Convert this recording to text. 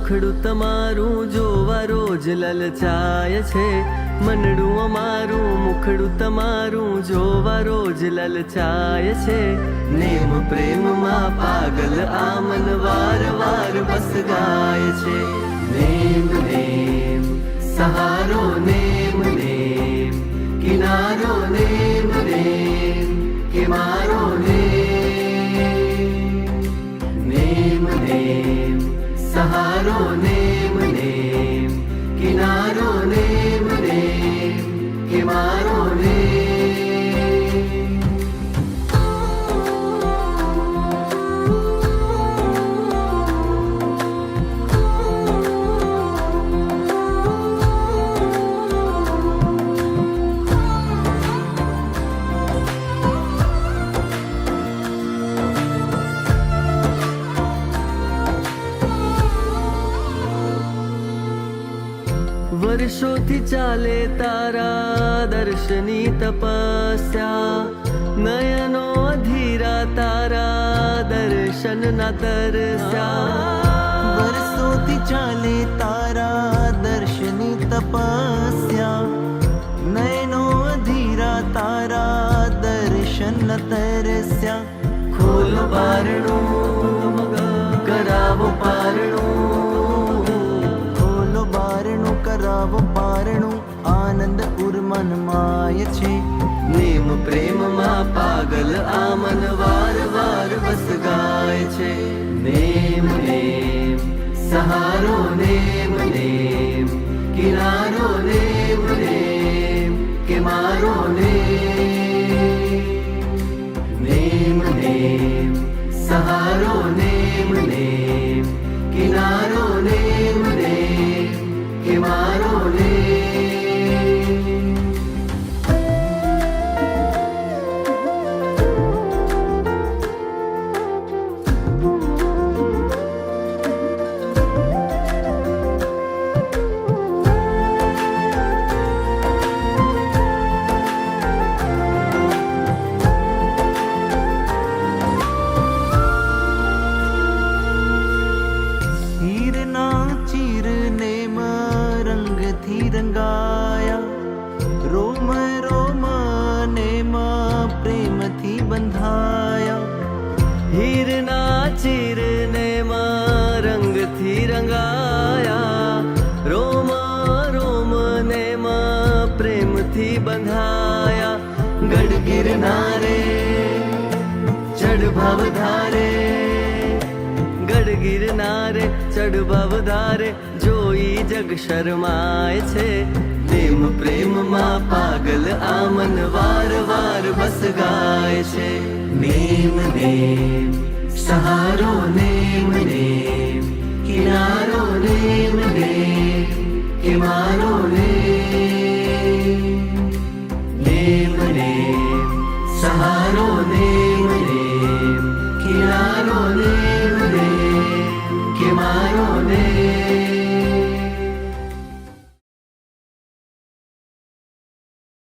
મુખડું તમારું જોવા રોજ લલચાય છે, મનડું અમારું મુખડું તમારું જોવા રોજ લલચાય છે। નેમ પ્રેમમાં પાગલ આ મન વાર વાર બસ ગાય છે। નેમ નેમ સહારો નેમ નેમ કિનારો નેમ નેમ કે મારો નેમ નેમ સહારો નેમ નેમ કિનારો નેમ નેમ કે મારો વર્ષોથી ચાલે તારા દર્શની તપસ્યા, નયનો અધીરા તારા દર્શન ના તરસ્યા। વર્ષોથી ચાલે તારા દર્શની તપસ્યા, નયનો અધીરા તારા દર્શન ન તરસ્યા। ખોલો બારણું કરાવો પારણું, બારણું કરાવો પારણું આનંદ ઉર્મન માય છે। નેમ પ્રેમમાં પાગલ આ મન વાર વાર બસ ગાય છે। નેમ નેમ સહારો નેમ નેમ કિનારો નેમ નેમ કે મારો નેમ નેમ સહારો નેમ નેમ કિનારો નેમ નેમ કે મારો રંગાયા રોમ રોમ નેમ પ્રેમથી બંધાયા। હીરના ચીરનેમાં રંગથી રંગાયા, રોમ રોમ નેમાં પ્રેમથી બંધાયા। ગઢ ગિરનારે ચઢ ભવધારે, ગઢ ગિરનારે ચઢ ભવધારે જોઈ જગ શરમાય છે। નેમ પ્રેમમાં પાગલ આ મન વાર વાર બસ ગાય છે। નેમ નેમ સહારો નેમ નેમ કિનારો નેમ નેમ કે મારો નેમ નેમ સહારો નેમ નેમ કિનારો નેમ નેમ કે મારો નેમ।